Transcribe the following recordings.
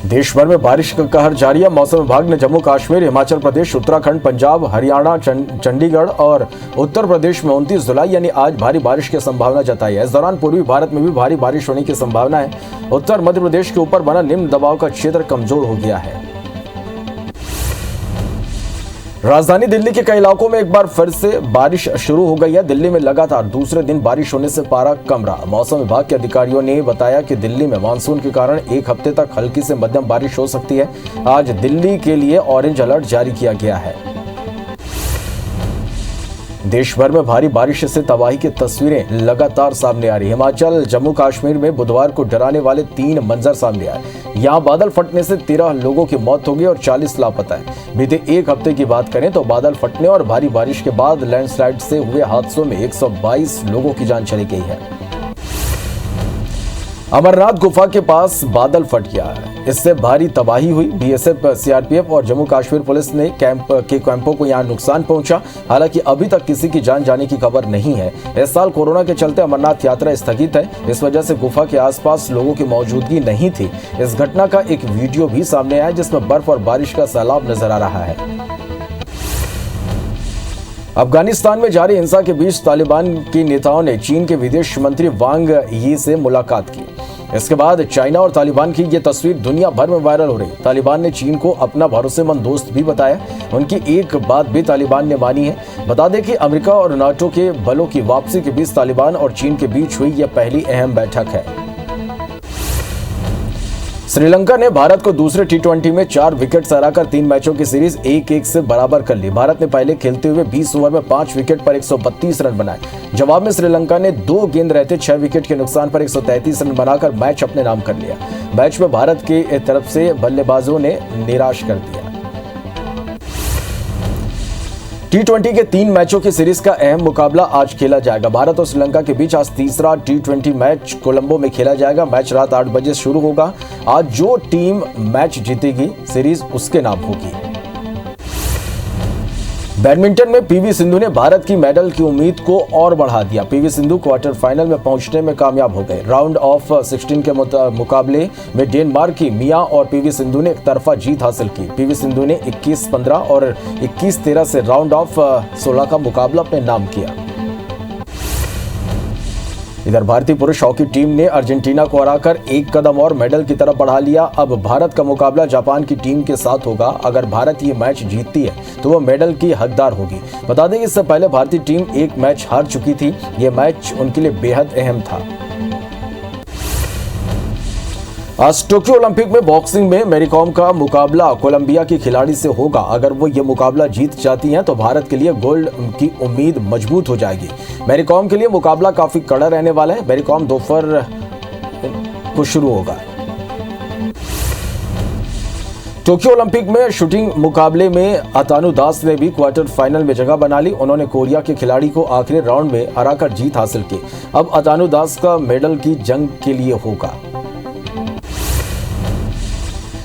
देश भर में बारिश का कहर जारी है। मौसम विभाग ने जम्मू कश्मीर, हिमाचल प्रदेश, उत्तराखंड, पंजाब, हरियाणा, चंडीगढ़ और उत्तर प्रदेश में 29 जुलाई यानी आज भारी बारिश की संभावना जताई है। इस दौरान पूर्वी भारत में भी भारी बारिश होने की संभावना है। उत्तर मध्य प्रदेश के ऊपर बना निम्न दबाव का क्षेत्र कमजोर हो गया है। राजधानी दिल्ली के कई इलाकों में एक बार फिर से बारिश शुरू हो गई है। दिल्ली में लगातार दूसरे दिन बारिश होने से पारा कम रहा। मौसम विभाग के अधिकारियों ने बताया कि दिल्ली में मानसून के कारण एक हफ्ते तक हल्की से मध्यम बारिश हो सकती है। आज दिल्ली के लिए ऑरेंज अलर्ट जारी किया गया है। देश भर में भारी बारिश से तबाही की तस्वीरें लगातार सामने आ रही। हिमाचल, जम्मू कश्मीर में बुधवार को डराने वाले 3 मंजर सामने आए। यहां बादल फटने से 13 लोगों की मौत हो गई और 40 लापता है। बीते एक हफ्ते की बात करें तो बादल फटने और भारी बारिश के बाद लैंडस्लाइड से हुए हादसों में 122 लोगों की जान चली गई है। अमरनाथ गुफा के पास बादल फट गया, इससे भारी तबाही हुई। बीएसएफ, सीआरपीएफ और जम्मू कश्मीर पुलिस ने कैंपों को यहां नुकसान पहुंचा। हालांकि अभी तक किसी की जान जाने की खबर नहीं है। इस साल कोरोना के चलते अमरनाथ यात्रा स्थगित है। इस वजह से गुफा के आसपास लोगों की मौजूदगी नहीं थी। इस घटना का एक वीडियो भी सामने आया जिसमें बर्फ और बारिश का सैलाब नजर आ रहा है। अफगानिस्तान में जारी हिंसा के बीच तालिबान के नेताओं ने चीन के विदेश मंत्री वांग यी से मुलाकात की। इसके बाद चाइना और तालिबान की ये तस्वीर दुनिया भर में वायरल हो रही। तालिबान ने चीन को अपना भरोसेमंद दोस्त भी बताया। उनकी एक बात भी तालिबान ने मानी है। बता दें कि अमेरिका और नाटो के बलों की वापसी के बीच तालिबान और चीन के बीच हुई यह पहली अहम बैठक है। श्रीलंका ने भारत को दूसरे T20 में 4 विकेट हराकर 3 मैचों की सीरीज 1-1 से बराबर कर ली। भारत ने पहले खेलते हुए 20 ओवर में 5 विकेट पर 132 रन बनाए। जवाब में श्रीलंका ने 2 गेंद रहते 6 विकेट के नुकसान पर 133 रन बनाकर मैच अपने नाम कर लिया। मैच में भारत के तरफ से बल्लेबाजों ने निराश कर दिया। T20 के 3 मैचों की सीरीज का अहम मुकाबला आज खेला जाएगा। भारत और श्रीलंका के बीच आज तीसरा T20 मैच कोलंबो में खेला जाएगा। मैच रात 8 बजे शुरू होगा। आज जो टीम मैच जीतेगी सीरीज उसके नाम होगी। बैडमिंटन में पीवी सिंधु ने भारत की मेडल की उम्मीद को और बढ़ा दिया। पीवी सिंधु क्वार्टर फाइनल में पहुंचने में कामयाब हो गए। राउंड ऑफ 16 के मुकाबले में डेनमार्क की मिया और पीवी सिंधु ने एक तरफा जीत हासिल की। पीवी सिंधु ने 21-15 और 21-13 से राउंड ऑफ 16 का मुकाबला अपने नाम किया। इधर भारतीय पुरुष हॉकी टीम ने अर्जेंटीना को हराकर एक कदम और मेडल की तरफ बढ़ा लिया। अब भारत का मुकाबला जापान की टीम के साथ होगा। अगर भारत ये मैच जीतती है तो वो मेडल की हकदार होगी। बता दें कि इससे पहले भारतीय टीम एक मैच हार चुकी थी। ये मैच उनके लिए बेहद अहम था। आज टोक्यो ओलंपिक में बॉक्सिंग में मैरी कॉम का मुकाबला कोलंबिया की खिलाड़ी से होगा। अगर वो ये मुकाबला जीत जाती हैं तो भारत के लिए गोल्ड की उम्मीद मजबूत हो जाएगी। मैरी कॉम के लिए मुकाबला काफी कड़ा रहने वाला है। मैरी कॉम दोपहर को शुरू होगा। टोक्यो ओलंपिक में शूटिंग मुकाबले में अतानु दास ने भी क्वार्टर फाइनल में जगह बना ली। उन्होंने कोरिया के खिलाड़ी को आखिरी राउंड में हराकर जीत हासिल की। अब अतानु दास का मेडल की जंग के लिए होगा।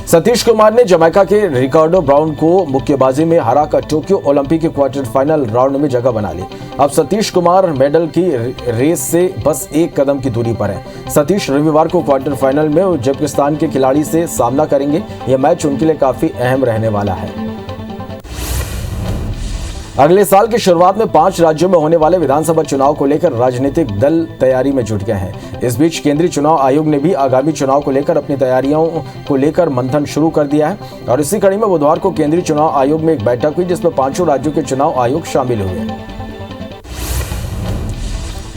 सतीश कुमार ने जमैका के रिकार्डो ब्राउन को मुक्केबाजी में हराकर टोक्यो ओलंपिक के क्वार्टर फाइनल राउंड में जगह बना ली। अब सतीश कुमार मेडल की रेस से बस एक कदम की दूरी पर है। सतीश रविवार को क्वार्टर फाइनल में उज्बेकिस्तान के खिलाड़ी से सामना करेंगे। यह मैच उनके लिए काफी अहम रहने वाला है। अगले साल की शुरुआत में 5 राज्यों में होने वाले विधानसभा चुनाव को लेकर राजनीतिक दल तैयारी में जुट गए हैं। इस बीच केंद्रीय चुनाव आयोग ने भी आगामी चुनाव को लेकर अपनी तैयारियों को लेकर मंथन शुरू कर दिया है। और इसी कड़ी में बुधवार को केंद्रीय चुनाव आयोग में एक बैठक हुई जिसमें 5 राज्यों के चुनाव आयोग शामिल हुए।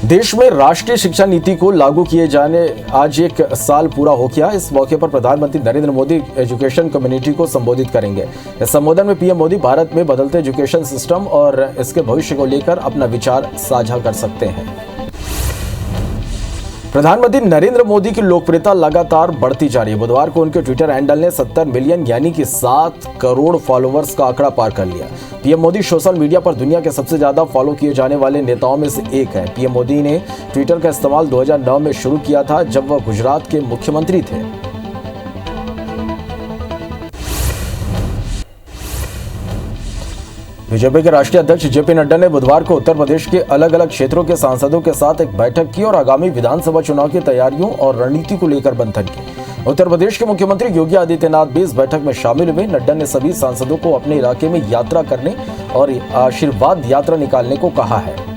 देश में राष्ट्रीय शिक्षा नीति को लागू किए जाने आज एक साल पूरा हो गया। इस मौके पर प्रधानमंत्री नरेंद्र मोदी एजुकेशन कम्युनिटी को संबोधित करेंगे। इस संबोधन में पीएम मोदी भारत में बदलते एजुकेशन सिस्टम और इसके भविष्य को लेकर अपना विचार साझा कर सकते हैं। प्रधानमंत्री नरेंद्र मोदी की लोकप्रियता लगातार बढ़ती जा रही है। बुधवार को उनके ट्विटर हैंडल ने 70 मिलियन यानी कि 7 करोड़ फॉलोअर्स का आंकड़ा पार कर लिया। पीएम मोदी सोशल मीडिया पर दुनिया के सबसे ज्यादा फॉलो किए जाने वाले नेताओं में से एक है। पीएम मोदी ने ट्विटर का इस्तेमाल 2009 में शुरू किया था जब वह गुजरात के मुख्यमंत्री थे। बीजेपी के राष्ट्रीय अध्यक्ष जेपी नड्डा ने बुधवार को उत्तर प्रदेश के अलग अलग क्षेत्रों के सांसदों के साथ एक बैठक की और आगामी विधानसभा चुनाव की तैयारियों और रणनीति को लेकर मंथन की। उत्तर प्रदेश के मुख्यमंत्री योगी आदित्यनाथ भी इस बैठक में शामिल हुए। नड्डा ने सभी सांसदों को अपने इलाके में यात्रा करने और आशीर्वाद यात्रा निकालने को कहा है।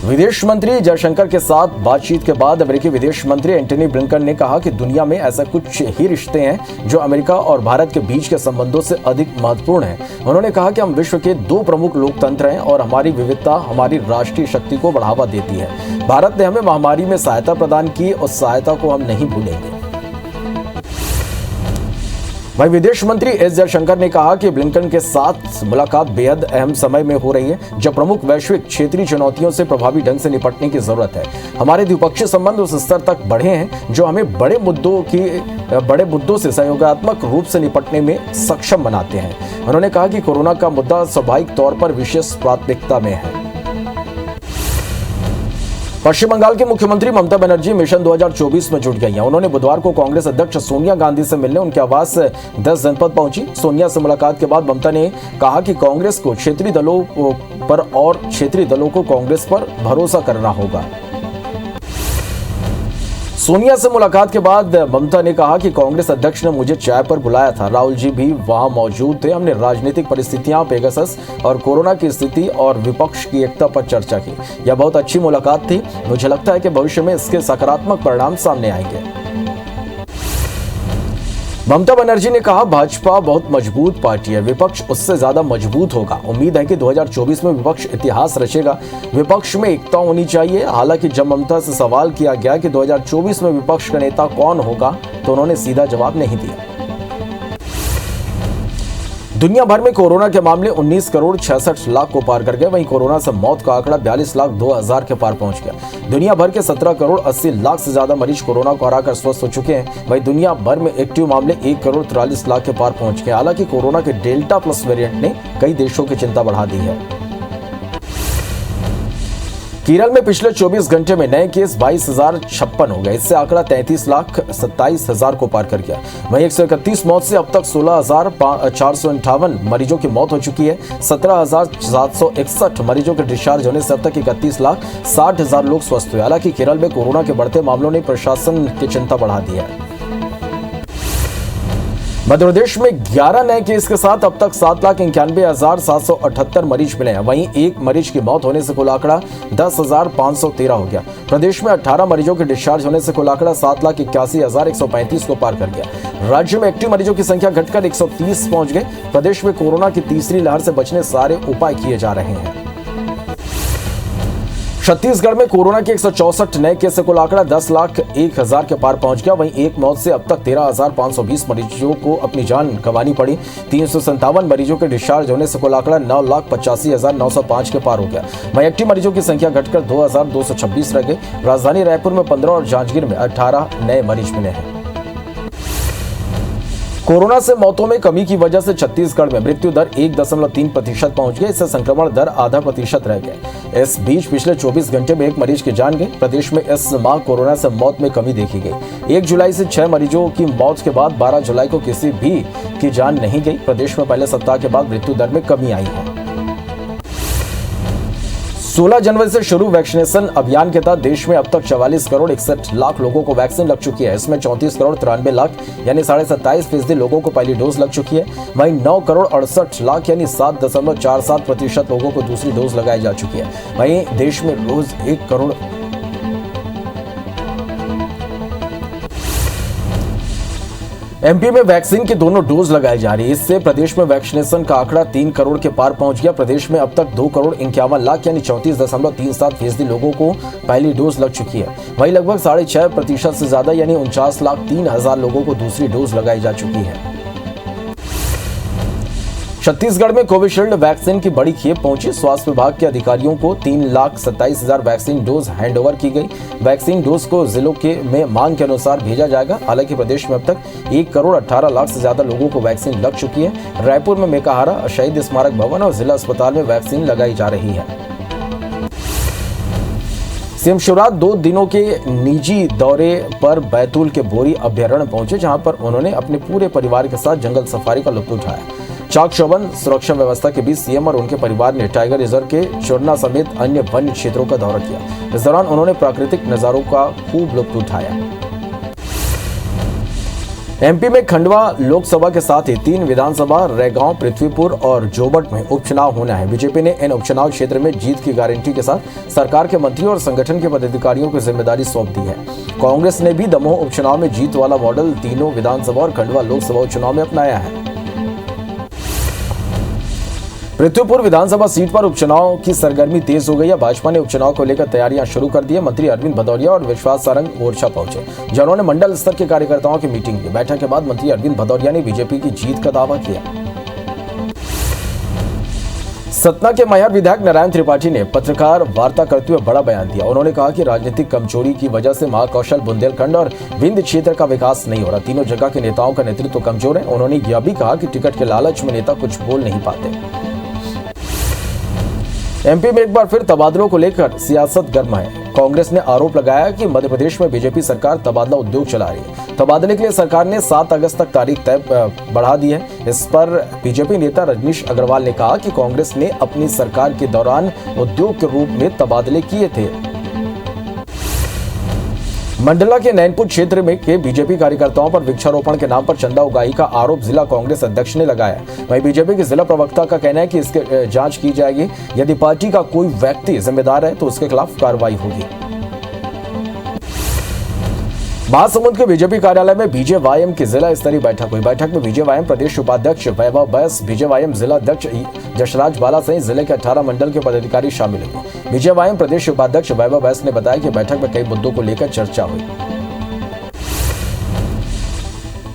विदेश मंत्री जयशंकर के साथ बातचीत के बाद अमेरिकी विदेश मंत्री एंटनी ब्लिंकन ने कहा कि दुनिया में ऐसा कुछ ही रिश्ते हैं जो अमेरिका और भारत के बीच के संबंधों से अधिक महत्वपूर्ण हैं। उन्होंने कहा कि हम विश्व के 2 प्रमुख लोकतंत्र हैं और हमारी विविधता हमारी राष्ट्रीय शक्ति को बढ़ावा देती है। भारत ने हमें महामारी में सहायता प्रदान की, उस सहायता को हम नहीं भूलेंगे। वहीं विदेश मंत्री एस जयशंकर ने कहा कि ब्लिंकन के साथ मुलाकात बेहद अहम समय में हो रही है जब प्रमुख वैश्विक क्षेत्रीय चुनौतियों से प्रभावी ढंग से निपटने की जरूरत है। हमारे द्विपक्षीय संबंध उस स्तर तक बढ़े हैं जो हमें बड़े मुद्दों से सहयोगात्मक रूप से निपटने में सक्षम बनाते हैं। उन्होंने कहा कि कोरोना का मुद्दा स्वाभाविक तौर पर विशेष प्राथमिकता में है। पश्चिम बंगाल की मुख्यमंत्री ममता बनर्जी मिशन 2024 में जुट गई हैं। उन्होंने बुधवार को कांग्रेस अध्यक्ष सोनिया गांधी से मिलने उनके आवास 10 जनपद पहुंची। सोनिया से मुलाकात के बाद ममता ने कहा कि कांग्रेस को क्षेत्रीय दलों पर और क्षेत्रीय दलों को कांग्रेस पर भरोसा करना होगा। सोनिया से मुलाकात के बाद ममता ने कहा कि कांग्रेस अध्यक्ष ने मुझे चाय पर बुलाया था, राहुल जी भी वहां मौजूद थे। हमने राजनीतिक परिस्थितियां, पेगासस और कोरोना की स्थिति और विपक्ष की एकता पर चर्चा की। यह बहुत अच्छी मुलाकात थी। मुझे लगता है कि भविष्य में इसके सकारात्मक परिणाम सामने आएंगे। ममता बनर्जी ने कहा, भाजपा बहुत मजबूत पार्टी है, विपक्ष उससे ज्यादा मजबूत होगा। उम्मीद है कि 2024 में विपक्ष इतिहास रचेगा। विपक्ष में एकता होनी चाहिए। हालांकि जब ममता से सवाल किया गया कि 2024 में विपक्ष का नेता कौन होगा तो उन्होंने सीधा जवाब नहीं दिया। दुनिया भर में कोरोना के मामले 19 करोड़ 66 लाख को पार कर गए। वहीं कोरोना से मौत का आंकड़ा 42 लाख 2 हजार के पार पहुंच गया। दुनिया भर के 17 करोड़ 80 लाख से ज्यादा मरीज कोरोना को हराकर स्वस्थ हो चुके हैं। वहीं दुनिया भर में एक्टिव मामले 1 करोड़ 43 लाख के पार पहुंच गए। हालांकि कोरोना के डेल्टा प्लस वेरिएंट ने कई देशों की चिंता बढ़ा दी है। केरल में पिछले 24 घंटे में नए केस 22,056 हो गए। इससे आंकड़ा 33 लाख 27 हजार को पार कर गया। वहीं 131 मौत से अब तक 16,458 मरीजों की मौत हो चुकी है। 17,761 मरीजों के डिस्चार्ज होने से अब तक 31 लाख 60 हजार लोग स्वस्थ हुए। हालांकि केरल में कोरोना के बढ़ते मामलों ने प्रशासन की चिंता बढ़ा दी है। मध्य प्रदेश में 11 नए केस के साथ अब तक 7,91,778 मरीज मिले हैं। वहीं एक मरीज की मौत होने से कुल आंकड़ा 10,513 हो गया। प्रदेश में 18 मरीजों के डिस्चार्ज होने से कुल आंकड़ा 7,81,135 को पार कर गया। राज्य में एक्टिव मरीजों की संख्या घटकर 130 पहुंच गई। प्रदेश में कोरोना की तीसरी लहर से बचने सारे उपाय किए जा रहे हैं। छत्तीसगढ़ में कोरोना के 164 नए केस से कुल आंकड़ा 10,01,000 के पार पहुंच गया। वहीं एक मौत से अब तक 13,520 मरीजों को अपनी जान गंवानी पड़ी। 357 मरीजों के डिस्चार्ज होने से कुल आंकड़ा 9,85,905 के पार हो गया। वहीं एक्टिव मरीजों की संख्या घटकर 2,226 रह गई। राजधानी रायपुर में 15 और जांजगीर में 18 नए मरीज मिले हैं। कोरोना से मौतों में कमी की वजह से छत्तीसगढ़ में मृत्यु दर 1.3% पहुंच गई। इससे संक्रमण दर आधा प्रतिशत रह गया। इस बीच पिछले 24 घंटे में एक मरीज की जान गई। प्रदेश में इस माह कोरोना से मौत में कमी देखी गई। 1 जुलाई से 6 मरीजों की मौत के बाद 12 जुलाई को किसी भी की जान नहीं गई। प्रदेश में पहले सप्ताह के बाद मृत्यु दर में कमी आई है। 16 जनवरी से शुरू वैक्सीनेशन अभियान के तहत देश में अब तक 44 करोड़ 61 लाख लोगों को वैक्सीन लग चुकी है। इसमें 34 करोड़ 93 लाख यानी 27.5% लोगों को पहली डोज लग चुकी है। वहीं 9 करोड़ 68 लाख यानी 7.47% लोगों को दूसरी डोज लगाई जा चुकी है। वहीं देश में रोज 1 करोड़ एमपी में वैक्सीन की दोनों डोज लगाई जा रही है। इससे प्रदेश में वैक्सीनेशन का आंकड़ा 3 करोड़ के पार पहुंच गया। प्रदेश में अब तक 2 करोड़ 51 लाख यानी 34.37% लोगों को पहली डोज लग चुकी है। वहीं लगभग 6.5% से ज्यादा यानी 49,03,000 लोगों को दूसरी डोज लगाई जा चुकी है। छत्तीसगढ़ में कोविशील्ड वैक्सीन की बड़ी खेप पहुंची। स्वास्थ्य विभाग के अधिकारियों को 3,27,000 वैक्सीन डोज हैंडओवर की गई। वैक्सीन डोज को जिलों के में मांग के अनुसार भेजा जाएगा। हालांकि प्रदेश में अब तक 1 करोड़ 18 लाख से ज्यादा लोगों को वैक्सीन लग चुकी है। रायपुर में मेकाहारा शहीद स्मारक भवन और जिला अस्पताल में वैक्सीन लगाई जा रही है। सीएम शिवराज 2 दिनों के निजी दौरे पर बैतूल के बोरी अभ्यारण्य पहुंचे, जहां पर उन्होंने अपने पूरे परिवार के साथ जंगल सफारी का लुत्फ उठाया। चाक चौबंद सुरक्षा व्यवस्था के बीच सीएम और उनके परिवार ने टाइगर रिजर्व के चुरना समेत अन्य वन्य क्षेत्रों का दौरा किया। इस दौरान उन्होंने प्राकृतिक नजारों का खूब लुत्फ उठाया। एमपी में खंडवा लोकसभा के साथ ही 3 विधानसभा रैगांव, पृथ्वीपुर और जोबट में उपचुनाव होना है। बीजेपी ने इन उपचुनाव क्षेत्र में जीत की गारंटी के साथ सरकार के मंत्री और संगठन के पदाधिकारियों को जिम्मेदारी सौंप दी है। कांग्रेस ने भी दमोह उपचुनाव में जीत वाला मॉडल तीनों विधानसभा और खंडवा लोकसभा उपचुनाव में अपनाया है। पृथ्वीपुर विधानसभा सीट पर उपचुनाव की सरगर्मी तेज हो गई है। भाजपा ने उपचुनाव को लेकर तैयारियां शुरू कर दी है। मंत्री अरविंद भदौरिया और विश्वास सारंग मोर्चा पहुंचे, जिन्होंने मंडल स्तर के कार्यकर्ताओं की मीटिंग की। बैठक के बाद मंत्री अरविंद भदौरिया ने बीजेपी की जीत का दावा किया। सतना के मैहर विधायक नारायण त्रिपाठी ने पत्रकार वार्ता करते हुए बड़ा बयान दिया। उन्होंने कहा कि राजनीतिक कमजोरी की वजह से महाकौशल, बुंदेलखंड और विंध्य क्षेत्र का विकास नहीं हो रहा। तीनों जगह के नेताओं का नेतृत्व कमजोर है। उन्होंने यह भी कहा कि टिकट के लालच में नेता कुछ बोल नहीं पाते। एमपी में एक बार फिर तबादलों को लेकर सियासत गर्म है। कांग्रेस ने आरोप लगाया कि मध्य प्रदेश में बीजेपी सरकार तबादला उद्योग चला रही है। तबादले के लिए सरकार ने 7 अगस्त तक तारीख तय बढ़ा दी है। इस पर बीजेपी नेता रजनीश अग्रवाल ने कहा कि कांग्रेस ने अपनी सरकार के दौरान उद्योग के रूप में तबादले किए थे। मंडला के नैनपुर क्षेत्र में के बीजेपी कार्यकर्ताओं पर वृक्षारोपण के नाम पर चंदा उगाही का आरोप जिला कांग्रेस अध्यक्ष ने लगाया। वहीं बीजेपी के जिला प्रवक्ता का कहना है कि इसकी जांच की जाएगी। यदि पार्टी का कोई व्यक्ति जिम्मेदार है तो उसके खिलाफ कार्रवाई होगी। महासमुंद के बीजेपी कार्यालय में बीजेवाईएम की जिला स्तरीय बैठक हुई। बैठक में बीजेवाईएम प्रदेश उपाध्यक्ष वैभव बैस, बीजेवाईएम जिला अध्यक्ष जशराज बाला सहित जिले के 18 मंडल के पदाधिकारी शामिल हुए। बीजेवाईएम प्रदेश उपाध्यक्ष वैभव बैस ने बताया कि बैठक में कई मुद्दों को लेकर चर्चा हुई।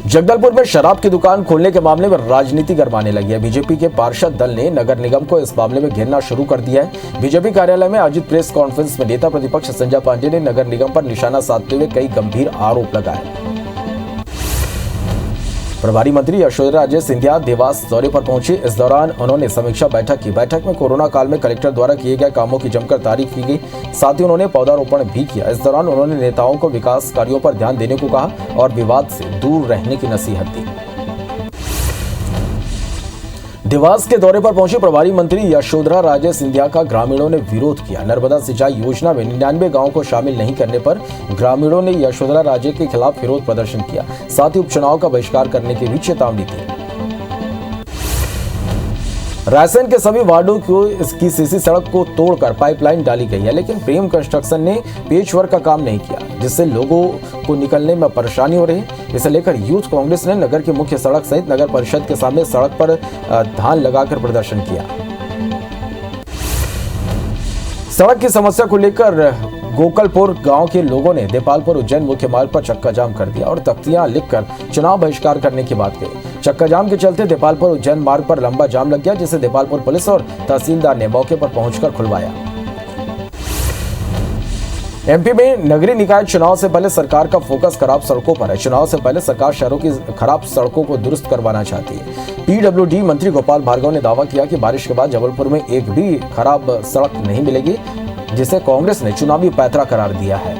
जगदलपुर में शराब की दुकान खोलने के मामले में राजनीति गरमाने लगी है। बीजेपी के पार्षद दल ने नगर निगम को इस मामले में घेरना शुरू कर दिया है। बीजेपी कार्यालय में आयोजित प्रेस कॉन्फ्रेंस में नेता प्रतिपक्ष संजय पांडे ने नगर निगम पर निशाना साधते हुए कई गंभीर आरोप लगाए। प्रभारी मंत्री यशोधरा राजे सिंधिया देवास दौरे पर पहुंचे। इस दौरान उन्होंने समीक्षा बैठक की। बैठक में कोरोना काल में कलेक्टर द्वारा किए गए कामों की जमकर तारीफ की गई। साथ ही उन्होंने पौधारोपण भी किया। इस दौरान उन्होंने नेताओं को विकास कार्यों पर ध्यान देने को कहा और विवाद से दूर रहने की नसीहत दी। देवास के दौरे पर पहुंचे प्रभारी मंत्री यशोधरा राजे सिंधिया का ग्रामीणों ने विरोध किया। नर्मदा सिंचाई योजना में 99 गांवों को शामिल नहीं करने पर ग्रामीणों ने यशोधरा राजे के खिलाफ विरोध प्रदर्शन किया। साथ ही उपचुनाव का बहिष्कार करने की भी चेतावनी दी। रायसेन के सभी वार्डों को इसकी सीसी सड़क को तोड़कर पाइपलाइन डाली गई है, लेकिन प्रेम कंस्ट्रक्शन ने पेचवर्क का काम नहीं किया, जिससे लोगों को निकलने में परेशानी हो रही है। इसे लेकर यूथ कांग्रेस ने नगर की मुख्य सड़क सहित नगर परिषद के सामने सड़क पर धान लगाकर प्रदर्शन किया। सड़क की समस्या को लेकर गोकलपुर गांव के लोगों ने देपालपुर उज्जैन मुख्य मार्ग पर चक्का जाम कर दिया और तख्तियां लिखकर चुनाव बहिष्कार करने की बात कही। चक्का जाम के चलते देपालपुर उज्जैन मार्ग पर लंबा जाम लग गया, जिसे देपालपुर पुलिस और तहसीलदार ने मौके पर पहुंचकर खुलवाया। एमपी में नगरीय निकाय चुनाव से पहले सरकार का फोकस खराब सड़कों पर है। चुनाव से पहले सरकार शहरों की खराब सड़कों को दुरुस्त करवाना चाहती है। पीडब्ल्यूडी मंत्री गोपाल भार्गव ने दावा किया कि बारिश के बाद जबलपुर में एक भी खराब सड़क नहीं मिलेगी, जिसे कांग्रेस ने चुनावी पैंतरा करार दिया है।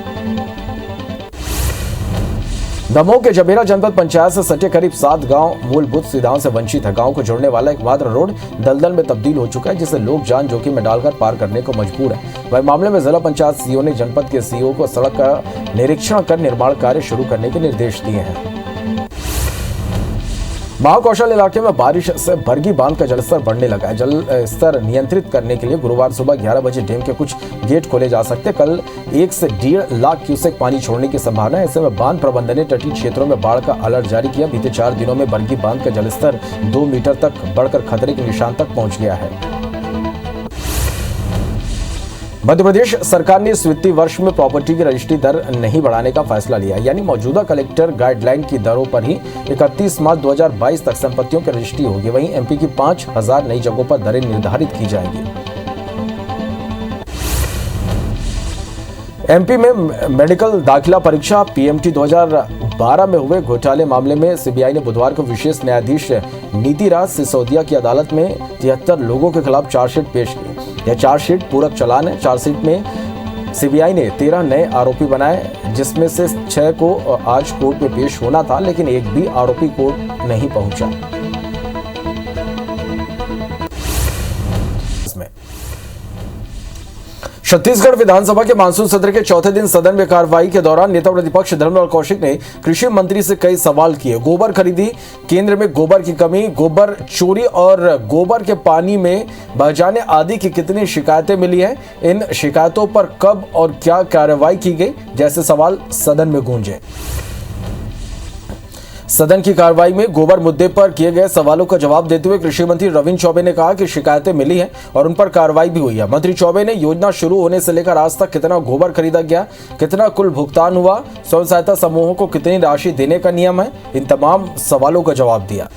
दमोह के जबेरा जनपद पंचायत से सटे करीब 7 गांव मूलभूत सुविधाओं से वंचित है। गांव को जोड़ने वाला एकमात्र रोड दलदल में तब्दील हो चुका है, जिसे लोग जान जोखिम में डालकर पार करने को मजबूर है। वही मामले में जिला पंचायत सीईओ ने जनपद के सीईओ को सड़क का निरीक्षण कर निर्माण कार्य शुरू करने के निर्देश दिए हैं। महाकौशल इलाके में बारिश से बरगी बांध का जलस्तर बढ़ने लगा है। जल स्तर नियंत्रित करने के लिए गुरुवार सुबह 11 बजे डैम के कुछ गेट खोले जा सकते हैं। कल 1 से 1.5 लाख क्यूसेक पानी छोड़ने की संभावना है। ऐसे में बांध प्रबंधन ने तटीय क्षेत्रों में बाढ़ का अलर्ट जारी किया। बीते 4 दिनों में बरगी बांध का जलस्तर 2 मीटर तक बढ़कर खतरे के निशान तक पहुंच गया है। मध्य प्रदेश सरकार ने इस वित्तीय वर्ष में प्रॉपर्टी की रजिस्ट्री दर नहीं बढ़ाने का फैसला लिया, यानी मौजूदा कलेक्टर गाइडलाइन की दरों पर ही 31 मार्च 2022 तक संपत्तियों की रजिस्ट्री होगी। वहीं एमपी की 5000 नई जगहों पर दरें निर्धारित की जाएंगी। एमपी में मेडिकल दाखिला परीक्षा पीएमटी 2012 में हुए घोटाले मामले में सीबीआई ने बुधवार को विशेष न्यायाधीश नीतिराज सिसोदिया की अदालत में 73 लोगों के खिलाफ चार्जशीट पेश की। यह चार्जशीट पूरक चालान है। चार्जशीट में सीबीआई ने 13 नए आरोपी बनाए, जिसमें से 6 को आज कोर्ट में पेश होना था, लेकिन एक भी आरोपी कोर्ट नहीं पहुंचा। छत्तीसगढ़ विधानसभा के मानसून सत्र के चौथे दिन सदन में कार्रवाई के दौरान नेता प्रतिपक्ष धर्मलाल कौशिक ने कृषि मंत्री से कई सवाल किए। गोबर खरीदी केंद्र में गोबर की कमी, गोबर चोरी और गोबर के पानी में बह जाने आदि की कितनी शिकायतें मिली हैं, इन शिकायतों पर कब और क्या कार्रवाई की गई, जैसे सवाल सदन में गूंजे। सदन की कार्रवाई में गोबर मुद्दे पर किए गए सवालों का जवाब देते हुए कृषि मंत्री रविंद्र चौबे ने कहा कि शिकायतें मिली हैं और उन पर कार्रवाई भी हुई है। मंत्री चौबे ने योजना शुरू होने से लेकर आज तक कितना गोबर खरीदा गया, कितना कुल भुगतान हुआ, स्वयं सहायता समूहों को कितनी राशि देने का नियम है, इन तमाम सवालों का जवाब दिया।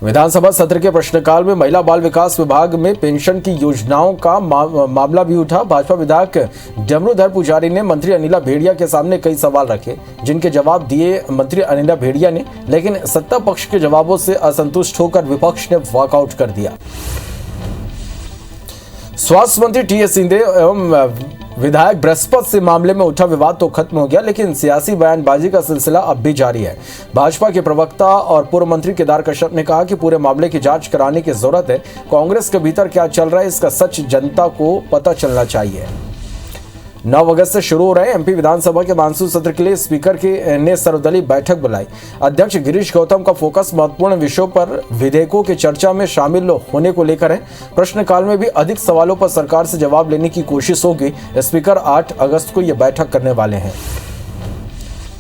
विधानसभा सत्र के प्रश्नकाल में महिला बाल विकास विभाग में पेंशन की योजनाओं का मामला भी उठा। भाजपा विधायक डमरूधर पुजारी ने मंत्री अनिला भेड़िया के सामने कई सवाल रखे, जिनके जवाब दिए मंत्री अनिला भेड़िया ने, लेकिन सत्ता पक्ष के जवाबों से असंतुष्ट होकर विपक्ष ने वॉकआउट कर दिया। स्वास्थ्य मंत्री टी.एस. सिंहदेव एवं विधायक बृहस्पति से मामले में उठा विवाद तो खत्म हो गया, लेकिन सियासी बयानबाजी का सिलसिला अब भी जारी है। भाजपा के प्रवक्ता और पूर्व मंत्री केदार कश्यप ने कहा कि पूरे मामले की जांच कराने की जरूरत है। कांग्रेस के भीतर क्या चल रहा है, इसका सच जनता को पता चलना चाहिए। 9 अगस्त से शुरू हो रहे एमपी विधानसभा के मानसून सत्र के लिए स्पीकर ने सर्वदलीय बैठक बुलाई। अध्यक्ष गिरीश गौतम का फोकस महत्वपूर्ण विषयों पर विधेयकों की चर्चा में शामिल होने को लेकर है। प्रश्नकाल में भी अधिक सवालों पर सरकार से जवाब लेने की कोशिश होगी। स्पीकर 8 अगस्त को यह बैठक करने वाले हैं।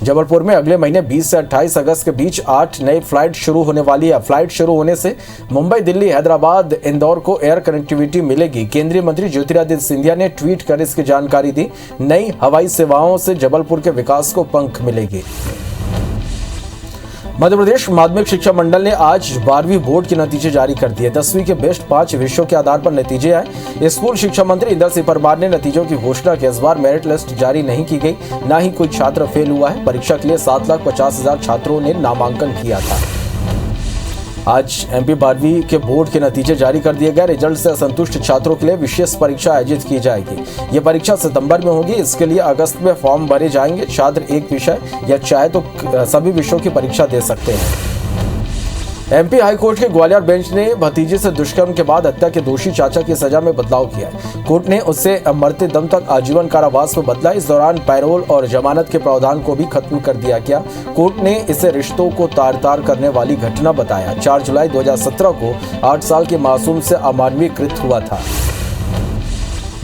जबलपुर में अगले महीने 20 से 28 अगस्त के बीच 8 नई फ्लाइट शुरू होने वाली है। फ्लाइट शुरू होने से मुंबई, दिल्ली, हैदराबाद, इंदौर को एयर कनेक्टिविटी मिलेगी। केंद्रीय मंत्री ज्योतिरादित्य सिंधिया ने ट्वीट कर इसकी जानकारी दी। नई हवाई सेवाओं से जबलपुर के विकास को पंख मिलेगी। मध्य प्रदेश माध्यमिक शिक्षा मंडल ने आज 12वीं बोर्ड के नतीजे जारी कर दिए। 10वीं के बेस्ट 5 विषयों के आधार पर नतीजे आए। स्कूल शिक्षा मंत्री इंदर सिंह परमार ने नतीजों की घोषणा की। इस बार मेरिट लिस्ट जारी नहीं की गई, न ही कोई छात्र फेल हुआ है। परीक्षा के लिए 7,50,000 छात्रों ने नामांकन किया था। आज एमपी 12वीं के बोर्ड के नतीजे जारी कर दिए गए। रिजल्ट से असंतुष्ट छात्रों के लिए विशेष परीक्षा आयोजित की जाएगी। ये परीक्षा सितंबर में होगी। इसके लिए अगस्त में फॉर्म भरे जाएंगे। छात्र एक विषय या चाहे तो सभी विषयों की परीक्षा दे सकते हैं। एमपी हाईकोर्ट के ग्वालियर बेंच ने भतीजे से दुष्कर्म के बाद हत्या के दोषी चाचा की सजा में बदलाव किया है। कोर्ट ने उससे मरते दम तक आजीवन कारावास में बदला। इस दौरान पैरोल और जमानत के प्रावधान को भी खत्म कर दिया गया। कोर्ट ने इसे रिश्तों को तार-तार करने वाली घटना बताया। 4 जुलाई 2017 को 8 साल के मासूम से अमानवीयकृत हुआ था।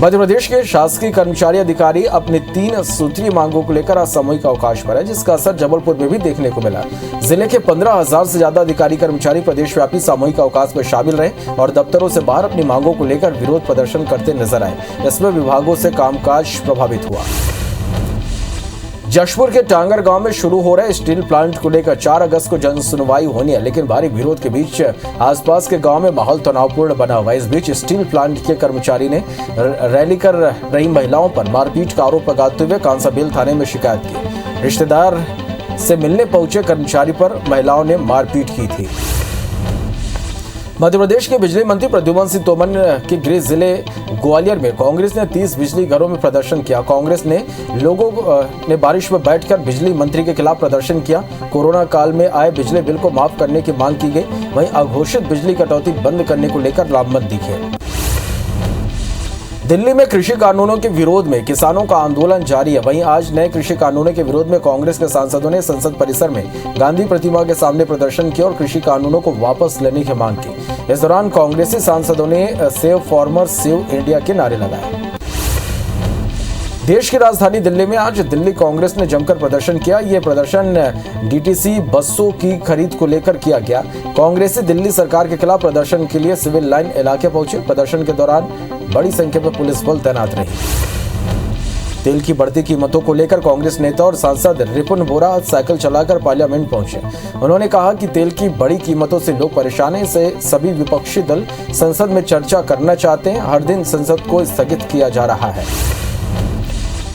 मध्य प्रदेश के शासकीय कर्मचारी अधिकारी अपनी 3 सूत्रीय मांगों को लेकर आज सामूहिक अवकाश पर है, जिसका असर जबलपुर में भी देखने को मिला। जिले के 15,000 से ज्यादा अधिकारी कर्मचारी प्रदेशव्यापी सामूहिक अवकाश में शामिल रहे और दफ्तरों से बाहर अपनी मांगों को लेकर विरोध प्रदर्शन करते नजर आए। इसमें विभागों से कामकाज प्रभावित हुआ। जशपुर के टांगर गांव में शुरू हो रहे स्टील प्लांट को लेकर 4 अगस्त को जन सुनवाई होनी है, लेकिन भारी विरोध के बीच आसपास के गांव में माहौल तनावपूर्ण बना हुआ है। इस बीच स्टील प्लांट के कर्मचारी ने रैली कर रही महिलाओं पर मारपीट का आरोप लगाते हुए कांसाबेल थाने में शिकायत की। रिश्तेदार से मिलने पहुंचे कर्मचारी पर महिलाओं ने मारपीट की थी। मध्य प्रदेश के बिजली मंत्री प्रद्युम्न सिंह तोमर के गृह जिले ग्वालियर में कांग्रेस ने 30 बिजली घरों में प्रदर्शन किया। कांग्रेस ने लोगों ने बारिश में बैठकर बिजली मंत्री के खिलाफ प्रदर्शन किया। कोरोना काल में आए बिजली बिल को माफ करने की मांग की गई। वहीं अघोषित बिजली कटौती बंद करने को लेकर लामबंद दिखे। दिल्ली में कृषि कानूनों के विरोध में किसानों का आंदोलन जारी है। वहीं आज नए कृषि कानूनों के विरोध में कांग्रेस के सांसदों ने संसद परिसर में गांधी प्रतिमा के सामने प्रदर्शन किया और कृषि कानूनों को वापस लेने की मांग की। इस दौरान कांग्रेसी सांसदों ने सेव फार्मर्स सेव इंडिया के नारे लगाए। देश की राजधानी दिल्ली में आज दिल्ली कांग्रेस ने जमकर प्रदर्शन किया। यह प्रदर्शन डीटीसी बसों की खरीद को लेकर किया गया। कांग्रेसी दिल्ली सरकार के खिलाफ प्रदर्शन के लिए सिविल लाइन इलाके पहुंचे। प्रदर्शन के दौरान बड़ी संख्या में पुलिस बल तैनात रही। तेल की बढ़ती कीमतों को लेकर कांग्रेस नेता और सांसद रिपुन बोरा साइकिल चलाकर पार्लियामेंट पहुंचे। उन्होंने कहा कि तेल की बड़ी कीमतों से लोग परेशान हैं। इसे सभी विपक्षी दल संसद में चर्चा करना चाहते हैं। हर दिन संसद को स्थगित किया जा रहा है।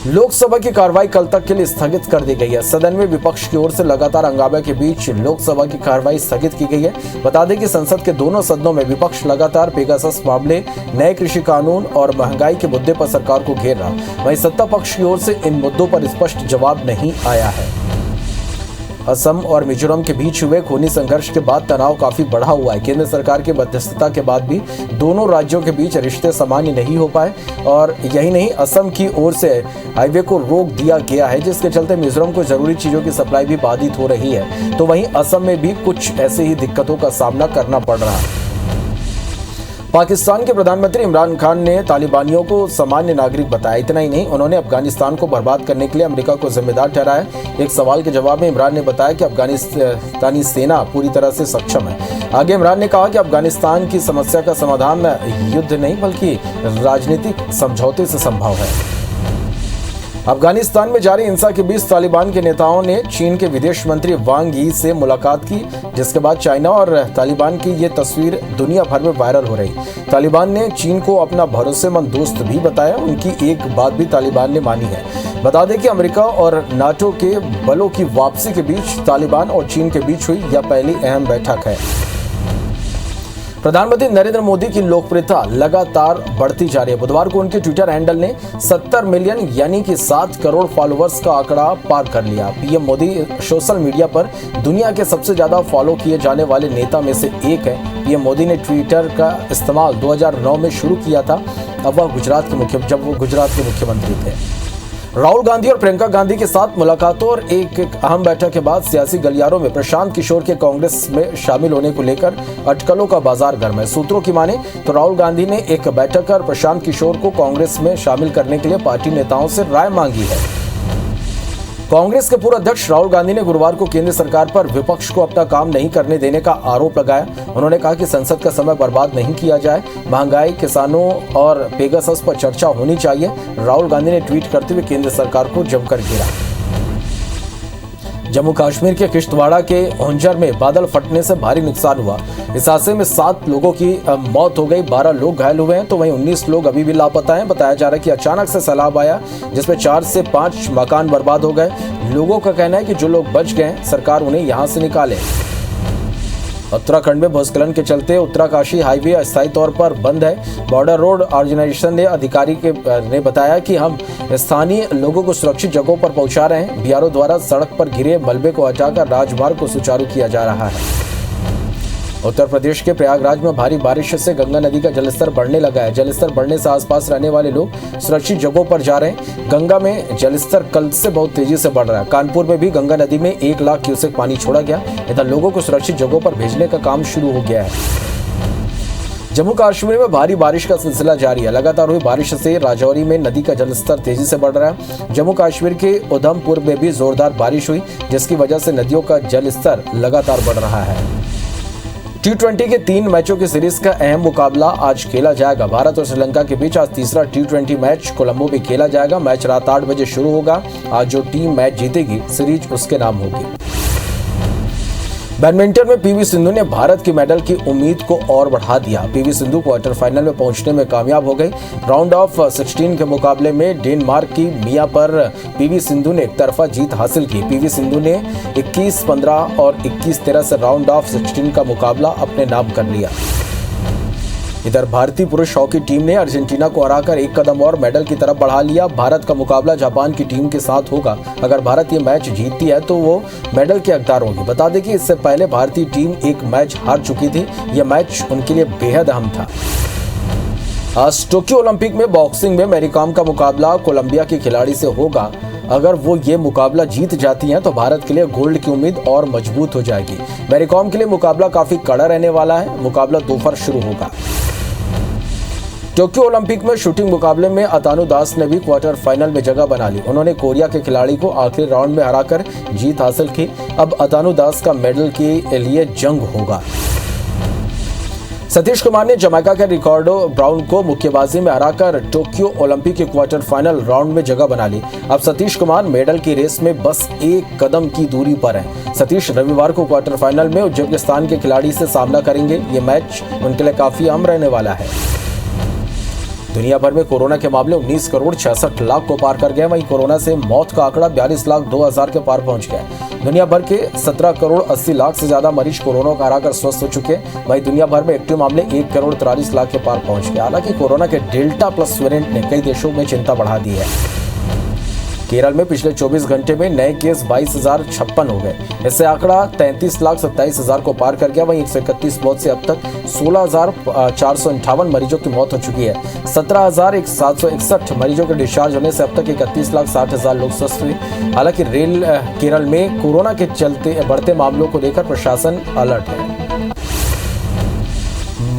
लोकसभा की कार्रवाई कल तक के लिए स्थगित कर दी गई है। सदन में विपक्ष की ओर से लगातार हंगामे के बीच लोकसभा की कार्रवाई स्थगित की गई है। बता दें कि संसद के दोनों सदनों में विपक्ष लगातार पेगासस मामले, नए कृषि कानून और महंगाई के मुद्दे पर सरकार को घेर रहा। वहीं सत्ता पक्ष की ओर से इन मुद्दों पर स्पष्ट जवाब नहीं आया है। असम और मिजोरम के बीच हुए खूनी संघर्ष के बाद तनाव काफी बढ़ा हुआ है। केंद्र सरकार की मध्यस्थता के बाद भी दोनों राज्यों के बीच रिश्ते सामान्य नहीं हो पाए और यही नहीं, असम की ओर से हाईवे को रोक दिया गया है, जिसके चलते मिजोरम को जरूरी चीजों की सप्लाई भी बाधित हो रही है। तो वहीं असम में भी कुछ ऐसे ही दिक्कतों का सामना करना पड़ रहा है। पाकिस्तान के प्रधानमंत्री इमरान खान ने तालिबानियों को सामान्य नागरिक बताया। इतना ही नहीं, उन्होंने अफगानिस्तान को बर्बाद करने के लिए अमेरिका को जिम्मेदार ठहराया। एक सवाल के जवाब में इमरान ने बताया कि अफगानिस्तानी सेना पूरी तरह से सक्षम है। आगे इमरान ने कहा कि अफगानिस्तान की समस्या का समाधान युद्ध नहीं बल्कि राजनीतिक समझौते से संभव है। अफगानिस्तान में जारी हिंसा के बीच तालिबान के नेताओं ने चीन के विदेश मंत्री वांग यी से मुलाकात की, जिसके बाद चाइना और तालिबान की ये तस्वीर दुनिया भर में वायरल हो रही। तालिबान ने चीन को अपना भरोसेमंद दोस्त भी बताया। उनकी एक बात भी तालिबान ने मानी है। बता दें कि अमेरिका और नाटो के बलों की वापसी के बीच तालिबान और चीन के बीच हुई यह पहली अहम बैठक है। प्रधानमंत्री नरेंद्र मोदी की लोकप्रियता लगातार बढ़ती जा रही है। बुधवार को उनके ट्विटर हैंडल ने 70 मिलियन यानी कि 7 करोड़ फॉलोअर्स का आंकड़ा पार कर लिया। पीएम मोदी सोशल मीडिया पर दुनिया के सबसे ज्यादा फॉलो किए जाने वाले नेता में से एक है। पीएम मोदी ने ट्विटर का इस्तेमाल 2009 में शुरू किया था, जब वो गुजरात के मुख्यमंत्री थे। राहुल गांधी और प्रियंका गांधी के साथ मुलाकातों और एक अहम बैठक के बाद सियासी गलियारों में प्रशांत किशोर के कांग्रेस में शामिल होने को लेकर अटकलों का बाजार गर्म है। सूत्रों की माने तो राहुल गांधी ने एक बैठक कर प्रशांत किशोर को कांग्रेस में शामिल करने के लिए पार्टी नेताओं से राय मांगी है। कांग्रेस के पूर्व अध्यक्ष राहुल गांधी ने गुरुवार को केंद्र सरकार पर विपक्ष को अपना काम नहीं करने देने का आरोप लगाया। उन्होंने कहा कि संसद का समय बर्बाद नहीं किया जाए, महंगाई, किसानों और पेगासस पर चर्चा होनी चाहिए। राहुल गांधी ने ट्वीट करते हुए केंद्र सरकार को जमकर घेरा। जम्मू कश्मीर के किश्तवाड़ा के हुंजर में बादल फटने से भारी नुकसान हुआ। इस हादसे में 7 लोगों की मौत हो गई, 12 लोग घायल हुए हैं, तो वहीं 19 लोग अभी भी लापता हैं। बताया जा रहा है कि अचानक से सैलाब आया, जिसमें 4 से 5 मकान बर्बाद हो गए। लोगों का कहना है कि जो लोग बच गए, सरकार उन्हें यहां से निकाले। उत्तराखंड में भूस्खलन के चलते उत्तराकाशी हाईवे अस्थायी तौर पर बंद है। बॉर्डर रोड ऑर्गेनाइजेशन ने अधिकारी ने बताया कि हम स्थानीय लोगों को सुरक्षित जगहों पर पहुंचा रहे हैं। बीआरओ द्वारा सड़क पर गिरे मलबे को हटाकर राजमार्ग को सुचारू किया जा रहा है। उत्तर प्रदेश के प्रयागराज में भारी बारिश से गंगा नदी का जलस्तर बढ़ने लगा है। जलस्तर बढ़ने से आसपास रहने वाले लोग सुरक्षित जगहों पर जा रहे हैं। गंगा में जलस्तर कल से बहुत तेजी से बढ़ रहा है। कानपुर में भी गंगा नदी में 1 लाख क्यूसेक पानी छोड़ा गया। इधर लोगों को सुरक्षित जगहों पर भेजने का काम शुरू हो गया है। जम्मू कश्मीर में भारी बारिश का सिलसिला जारी है। लगातार हुई बारिश से राजौरी में नदी का जलस्तर तेजी से बढ़ रहा है। जम्मू कश्मीर के उधमपुर में भी जोरदार बारिश हुई, जिसकी वजह से नदियों का जलस्तर लगातार बढ़ रहा है। T20 के 3 मैचों की सीरीज का अहम मुकाबला आज खेला जाएगा। भारत और श्रीलंका के बीच आज तीसरा T20 मैच कोलंबो में खेला जाएगा। मैच रात 8 बजे शुरू होगा। आज जो टीम मैच जीतेगी, सीरीज उसके नाम होगी। बैडमिंटन में पीवी सिंधु ने भारत की मेडल की उम्मीद को और बढ़ा दिया। पीवी सिंधु क्वार्टर फाइनल में पहुंचने में कामयाब हो गई। राउंड ऑफ 16 के मुकाबले में डेनमार्क की मिया पर पीवी सिंधु ने एक तरफा जीत हासिल की। पीवी सिंधु ने 21-15 और 21-13 से राउंड ऑफ 16 का मुकाबला अपने नाम कर लिया। इधर भारतीय पुरुष हॉकी टीम ने अर्जेंटीना को हराकर एक कदम और मेडल की तरफ बढ़ा लिया। भारत का मुकाबला जापान की टीम के साथ होगा। अगर भारत ये मैच जीतती है तो वो मेडल के हकदार होगी। बता दें कि इससे पहले भारतीय टीम एक मैच हार चुकी थी। यह मैच उनके लिए बेहद अहम था। आज टोक्यो ओलंपिक में बॉक्सिंग में मैरी कॉम का मुकाबला कोलंबिया की खिलाड़ी से होगा। अगर वो ये मुकाबला जीत जाती हैं तो भारत के लिए गोल्ड की उम्मीद और मजबूत हो जाएगी। मैरी कॉम के लिए मुकाबला काफी कड़ा रहने वाला है। मुकाबला दोपहर शुरू होगा। टोक्यो ओलंपिक में शूटिंग मुकाबले में अतानु दास ने भी क्वार्टर फाइनल में जगह बना ली। उन्होंने कोरिया के खिलाड़ी को आखिरी राउंड में हराकर जीत हासिल की। अब अतानु दास का मेडल के लिए जंग होगा। सतीश कुमार ने जमैका के रिकार्डो ब्राउन को मुक्केबाजी में हराकर टोक्यो ओलंपिक के क्वार्टर फाइनल राउंड में जगह बना ली। अब सतीश कुमार मेडल की रेस में बस एक कदम की दूरी पर हैं। सतीश रविवार को क्वार्टर फाइनल में उज्बेकिस्तान के खिलाड़ी से सामना करेंगे। ये मैच उनके लिए काफी अहम रहने वाला है। दुनिया भर में कोरोना के मामले 19 करोड़ 66 लाख को पार कर गए। वहीं कोरोना से मौत का आंकड़ा 42 लाख 2 हजार के पार पहुंच गया। दुनिया भर के 17 करोड़ 80 लाख से ज्यादा मरीज कोरोना को हराकर स्वस्थ हो चुके। वहीं दुनिया भर में एक्टिव मामले 1 करोड़ 43 लाख के पार पहुंच गए। हालांकि कोरोना के डेल्टा प्लस वेरिएंट ने कई देशों में चिंता बढ़ा दी है। केरल में पिछले 24 घंटे में नए केस 22,056 हो गए। इससे आंकड़ा 33,27,000 को पार कर गया। वहीं 131 मौत से अब तक 16,458 मरीजों की मौत हो चुकी है। 17,761 मरीजों के डिस्चार्ज होने से अब तक 31,60,000 लोग स्वस्थ हुए। हालांकि केरल में कोरोना के चलते बढ़ते मामलों को लेकर प्रशासन अलर्ट है।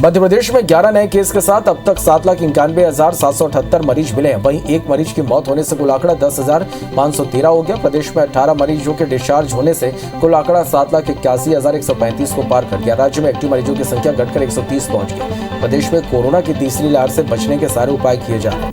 मध्य प्रदेश में 11 नए केस के साथ अब तक 7,91,778 मरीज मिले हैं। वहीं एक मरीज की मौत होने से कुल आंकड़ा 10,513 हो गया। प्रदेश में 18 मरीजों के डिस्चार्ज होने से कुल आंकड़ा 7,81,135 को पार कर गया। राज्य में एक्टिव मरीजों की संख्या घटकर 130 पहुंच गई। प्रदेश में कोरोना की तीसरी लहर से बचने के सारे उपाय किए जा रहे हैं।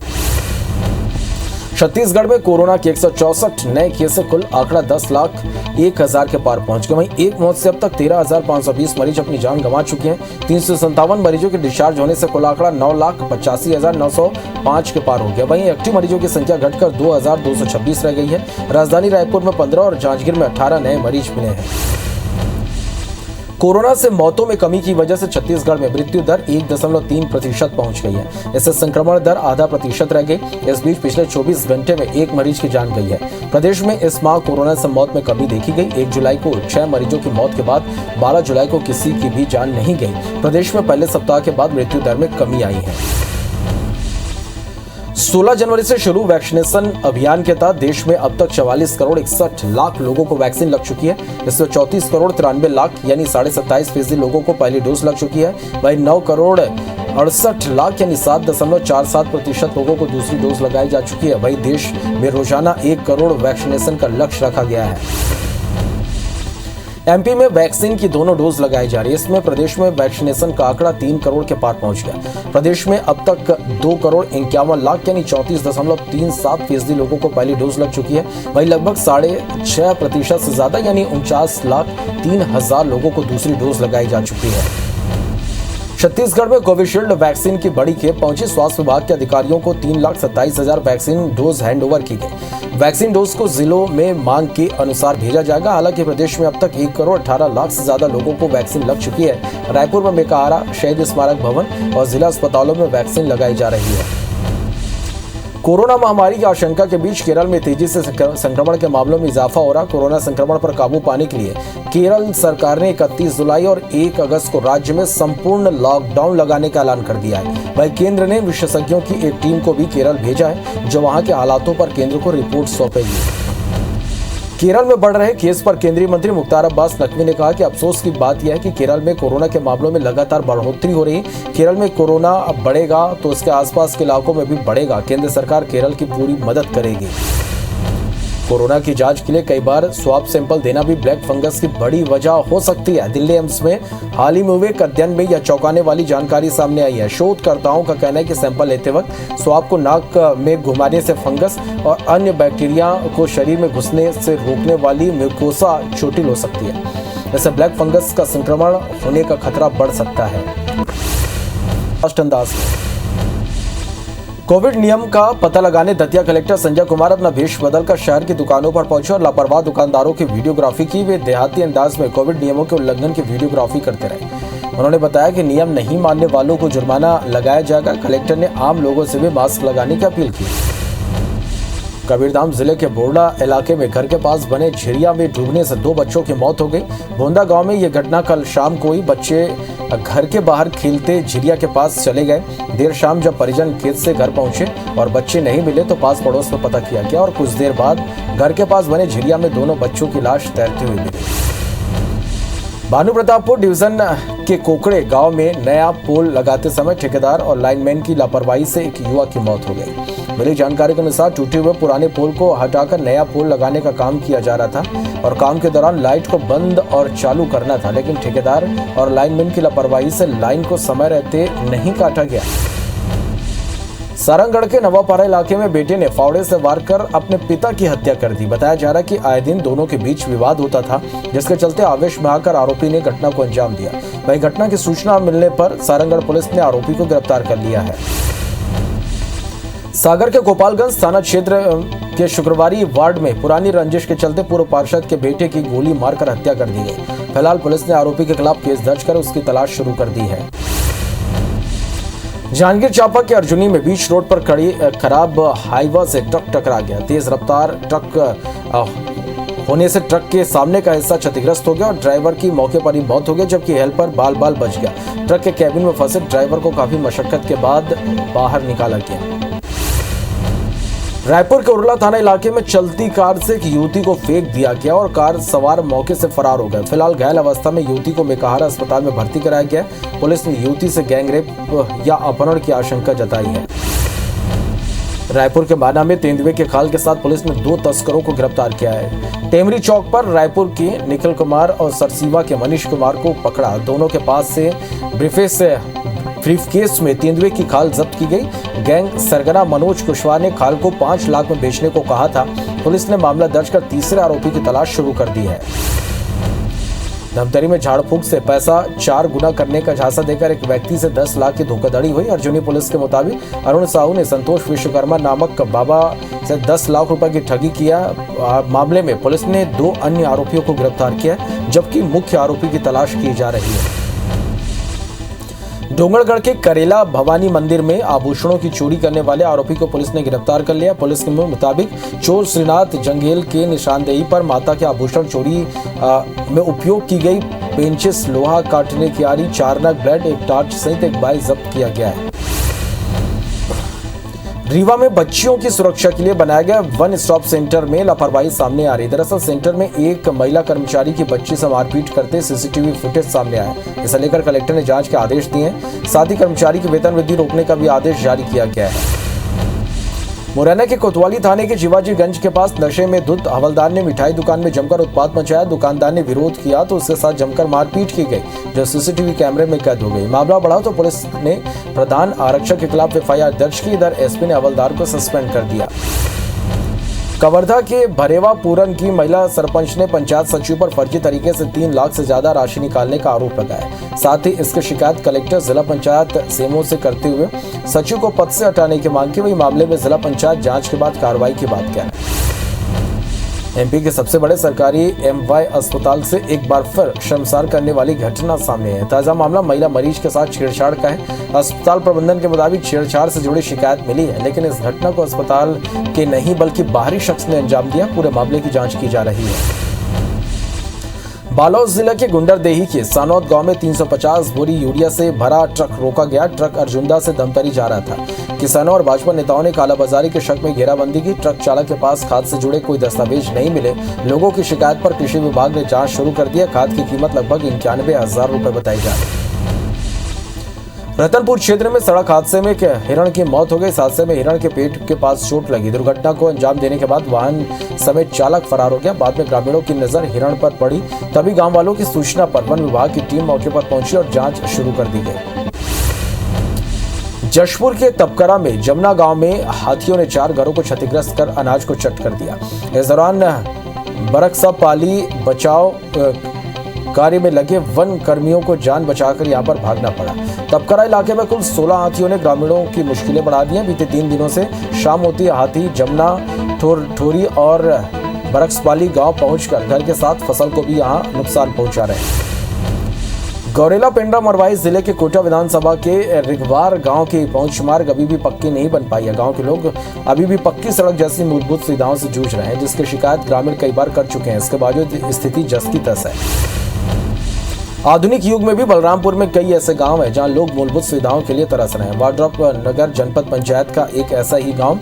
छत्तीसगढ़ में कोरोना के 164 नए केस से कुल आंकड़ा 10,01,000 के पार पहुंच गए। वहीं एक मौत से अब तक 13,520 मरीज अपनी जान गंवा चुके हैं। 357 मरीजों के डिस्चार्ज होने से कुल आंकड़ा 9,85,905 के पार हो गया। वहीं एक्टिव मरीजों की संख्या घटकर 2,226 रह गई है। राजधानी रायपुर में 15 और जांजगीर में 18 नए मरीज मिले हैं। कोरोना से मौतों में कमी की वजह से छत्तीसगढ़ में मृत्यु दर 1.3% पहुंच गई है। इससे संक्रमण दर आधा प्रतिशत रह गई। इस बीच पिछले 24 घंटे में एक मरीज की जान गई है। प्रदेश में इस माह कोरोना से मौत में कमी देखी गई। 1 जुलाई को 6 मरीजों की मौत के बाद 12 जुलाई को किसी की भी जान नहीं गई। प्रदेश में पहले सप्ताह के बाद मृत्यु दर में कमी आई है। 16 जनवरी से शुरू वैक्सीनेशन अभियान के तहत देश में अब तक 44 करोड़ 61 लाख लोगों को वैक्सीन लग चुकी है। इसमें 34 करोड़ 93 लाख यानी 27.5% लोगों को पहली डोज लग चुकी है। वहीं 9 करोड़ 68 लाख यानी 7.47% लोगों को दूसरी डोज लगाई जा चुकी है। वहीं देश में रोजाना 1 करोड़ वैक्सीनेशन का लक्ष्य रखा गया है। एमपी में वैक्सीन की दोनों डोज लगाई जा रही है। इसमें प्रदेश में वैक्सीनेशन का आंकड़ा 3 करोड़ के पार पहुंच गया। प्रदेश में अब तक 2 करोड़ 51 लाख यानी 34.37% लोगों को पहली डोज लग चुकी है। वहीं लगभग 6.5% से ज्यादा यानी 49,03,000 लोगों को दूसरी डोज लगाई जा चुकी है। छत्तीसगढ़ में कोविशील्ड वैक्सीन की बड़ी खेप पहुंची। स्वास्थ्य विभाग के अधिकारियों को 3,27,000 वैक्सीन डोज हैंडओवर की गई। वैक्सीन डोज को जिलों में मांग के अनुसार भेजा जाएगा। हालांकि प्रदेश में अब तक 1 करोड़ 18 लाख से ज्यादा लोगों को वैक्सीन लग चुकी है। रायपुर में मेकाहारा, शहीद स्मारक भवन और जिला अस्पतालों में वैक्सीन लगाई जा रही है। कोरोना महामारी की आशंका के बीच केरल में तेजी से संक्रमण के मामलों में इजाफा हो रहा। कोरोना संक्रमण पर काबू पाने के लिए केरल सरकार ने 31 जुलाई और 1 अगस्त को राज्य में संपूर्ण लॉकडाउन लगाने का ऐलान कर दिया है। वहीं केंद्र ने विशेषज्ञों की एक टीम को भी केरल भेजा है, जो वहां के हालातों पर केंद्र को रिपोर्ट सौंपेगी। केरल में बढ़ रहे केस पर केंद्रीय मंत्री मुख्तार अब्बास नकवी ने कहा कि अफसोस की बात यह है कि केरल में कोरोना के मामलों में लगातार बढ़ोतरी हो रही है। केरल में कोरोना अब बढ़ेगा तो उसके आसपास के इलाकों में भी बढ़ेगा। केंद्र सरकार केरल की पूरी मदद करेगी। कोरोना की जांच के लिए कई बार स्वाब सैंपल देना भी ब्लैक फंगस की बड़ी वजह हो सकती है। दिल्ली एम्स में हाल ही में हुए एक अध्ययन में यह चौंकाने वाली जानकारी सामने आई है। शोधकर्ताओं का कहना है कि सैंपल लेते वक्त स्वाब को नाक में घुमाने से फंगस और अन्य बैक्टीरिया को शरीर में घुसने से रोकने वाली म्यूकोसा चोटिल हो सकती है। इससे ब्लैक फंगस का संक्रमण होने का खतरा बढ़ सकता है। कोविड नियम का पता लगाने दतिया कलेक्टर संजय कुमार अपना भेष बदलकर शहर की दुकानों पर पहुंचे और लापरवाह दुकानदारों की वीडियोग्राफी की। वे देहाती अंदाज में कोविड नियमों के उल्लंघन की वीडियोग्राफी करते रहे। उन्होंने बताया कि नियम नहीं मानने वालों को जुर्माना लगाया जाएगा। कलेक्टर ने आम लोगों से भी मास्क लगाने की अपील की। कबीरधाम जिले के बोरडा इलाके में घर के पास बने झिरिया में डूबने से 2 बच्चों की मौत हो गई। बोंदा गांव में यह घटना कल शाम को हुई। बच्चे घर के बाहर खेलते झिरिया के पास चले गए। देर शाम जब परिजन खेत से घर पहुंचे और बच्चे नहीं मिले तो पास पड़ोस में पता किया गया और कुछ देर बाद घर के पास बने झिरिया में दोनों बच्चों की लाश तैरती हुई मिली। भानुप्रतापपुर डिवीजन के कोकड़े गांव में नया पोल लगाते समय ठेकेदार और लाइनमैन की लापरवाही से एक युवक की मौत हो गई। मिली जानकारी के अनुसार टूटे हुए पुराने पोल को हटाकर नया पोल लगाने का काम किया जा रहा था और काम के दौरान लाइट को बंद और चालू करना था, लेकिन ठेकेदार और लाइनमैन की लापरवाही से लाइन को समय रहते नहीं काटा गया। सारंगगढ़ के नवापारा इलाके में बेटे ने फावड़े से वार कर अपने पिता की हत्या कर दी। बताया जा रहा है कि आए दिन दोनों के बीच विवाद होता था, जिसके चलते आवेश में आकर आरोपी ने घटना को अंजाम दिया। वहीं घटना की सूचना मिलने पर सारंगगढ़ पुलिस ने आरोपी को गिरफ्तार कर लिया है। सागर के गोपालगंज थाना क्षेत्र के शुक्रवारी वार्ड में पुरानी रंजिश के चलते पूर्व पार्षद के बेटे की गोली मारकर हत्या कर दी गई। फिलहाल पुलिस ने आरोपी के खिलाफ केस दर्ज कर उसकी तलाश शुरू कर दी है। जांजगीर चांपा के अर्जुनी में बीच रोड पर खड़ी खराब हाईवा से ट्रक टकरा गया। तेज रफ्तार ट्रक होने से ट्रक के सामने का हिस्सा क्षतिग्रस्त हो गया और ड्राइवर की मौके पर ही मौत हो गई, जबकि हेल्पर बाल बाल बच गया। ट्रक के कैबिन में फंसे ड्राइवर को काफी मशक्कत के बाद बाहर निकाला गया। रायपुर के उरला थाना इलाके में चलती कार से एक युवती को फेंक दिया गया और कार सवार मौके से फरार हो गए। फिलहाल घायल अवस्था में युवती को मेकाहारा अस्पताल में भर्ती कराया गया। पुलिस ने युवती से गैंगरेप या अपहरण की आशंका जताई है। रायपुर के माना में तेंदुए के खाल के साथ पुलिस ने 2 तस्करों को गिरफ्तार किया है। टेमरी चौक पर रायपुर के निखिल कुमार और सरसीवा के मनीष कुमार को पकड़ा। दोनों के पास से ब्रीफकेस में तेंदुए की खाल जब्त की गई। गैंग सरगना मनोज कुशवाहा ने खाल को 5 लाख में बेचने को कहा था। पुलिस ने मामला दर्ज कर तीसरे आरोपी की तलाश शुरू कर दी है। धमतरी में झाड़ फूक से पैसा 4 गुना करने का झांसा देकर एक व्यक्ति से 10 लाख की धोखाधड़ी हुई। अर्जुनी पुलिस के मुताबिक अरुण साहू ने संतोष विश्वकर्मा नामक बाबा से 10 लाख रुपए की ठगी किया। मामले में पुलिस ने 2 अन्य आरोपियों को गिरफ्तार किया, जबकि मुख्य आरोपी की तलाश की जा रही है। डोंगरगढ़ के करेला भवानी मंदिर में आभूषणों की चोरी करने वाले आरोपी को पुलिस ने गिरफ्तार कर लिया। पुलिस के मुताबिक चोर श्रीनाथ जंगेल के निशानदेही पर माता के आभूषण चोरी में उपयोग की गई पेंचिस, लोहा काटने की आरी, 4 नग ब्लेड, एक टार्च सहित एक बाइक जब्त किया गया है। रीवा में बच्चियों की सुरक्षा के लिए बनाया गया वन स्टॉप सेंटर में लापरवाही सामने आ रही। दरअसल सेंटर में एक महिला कर्मचारी की बच्ची से मारपीट करते सीसीटीवी फुटेज सामने आया। इसे लेकर कलेक्टर ने जांच के आदेश दिए हैं। साथ ही कर्मचारी की वेतन वृद्धि रोकने का भी आदेश जारी किया गया है। मुरैना के कोतवाली थाने के शिवाजीगंज के पास नशे में धुत हवलदार ने मिठाई दुकान में जमकर उत्पात मचाया। दुकानदार ने विरोध किया तो उसके साथ जमकर मारपीट की गई, जो सीसीटीवी कैमरे में कैद हो गई। मामला बढ़ा तो पुलिस ने प्रधान आरक्षक के खिलाफ एफआईआर दर्ज की। इधर एसपी ने हवलदार को सस्पेंड कर दिया। कवर्धा के भरेवा पूरन की महिला सरपंच ने पंचायत सचिव पर फर्जी तरीके से 3 लाख से ज्यादा राशि निकालने का आरोप लगाया। साथ ही इसकी शिकायत कलेक्टर जिला पंचायत सेमो से करते हुए सचिव को पद से हटाने की मांग की। वही मामले में जिला पंचायत जांच के बाद कार्रवाई की बात कह रहा है। एमपी के सबसे बड़े सरकारी एमवाई अस्पताल से एक बार फिर शर्मसार करने वाली घटना सामने है। ताजा मामला महिला मरीज के साथ छेड़छाड़ का है। अस्पताल प्रबंधन के मुताबिक छेड़छाड़ से जुड़ी शिकायत मिली है, लेकिन इस घटना को अस्पताल के नहीं बल्कि बाहरी शख्स ने अंजाम दिया। पूरे मामले की जांच की जा रही है। बालोद जिले के गुंडरदेही के सानौद गांव में 350 बोरी यूरिया से भरा ट्रक रोका गया। ट्रक अर्जुंदा से धमतरी जा रहा था। किसानों और भाजपा नेताओं ने कालाबाजारी के शक में घेराबंदी की। ट्रक चालक के पास खाद से जुड़े कोई दस्तावेज नहीं मिले। लोगों की शिकायत पर कृषि विभाग ने जांच शुरू कर दिया। खाद की कीमत लगभग 91,000 रुपए बताई जा रही है। रतनपुर क्षेत्र में सड़क हादसे में एक हिरण की मौत हो गई। इस हादसे में हिरण के पेट के पास चोट लगी। दुर्घटना को अंजाम देने के बाद वाहन समेत चालक फरार हो गया। बाद में ग्रामीणों की नजर हिरण पर पड़ी, तभी गांव वालों की सूचना पर वन विभाग की टीम मौके पर पहुंची और जांच शुरू कर दी गई। जशपुर के तपकरा में जमुना गांव में हाथियों ने 4 घरों को क्षतिग्रस्त कर अनाज को चट कर दिया। इस दौरान बरकसा पाली बचाव कार्य में लगे वन कर्मियों को जान बचाकर यहां पर भागना पड़ा। तपकरा इलाके में कुल 16 हाथियों ने ग्रामीणों की मुश्किलें बढ़ा दी हैं। बीते 3 दिनों से शाम होती हाथी जमुना, ठोरी और बरकसपाली गांव पहुंचकर घर के साथ फसल को भी यहां नुकसान पहुंचा रहे हैं। गौरेला पेंड्रा मरवाई जिले के कोटा विधानसभा के रिगवार गांव की पहुंच मार्ग अभी भी पक्की नहीं बन पाई है। गांव के लोग अभी भी पक्की सड़क जैसी मूलभूत सुविधाओं से जूझ रहे हैं, जिसकी शिकायत ग्रामीण कई बार कर चुके हैं। इसके बावजूद स्थिति जस की तस है। आधुनिक युग में भी बलरामपुर में कई ऐसे गांव हैं जहां लोग मूलभूत सुविधाओं के लिए तरस रहे हैं। वाड्रप नगर जनपद पंचायत का एक ऐसा ही गांव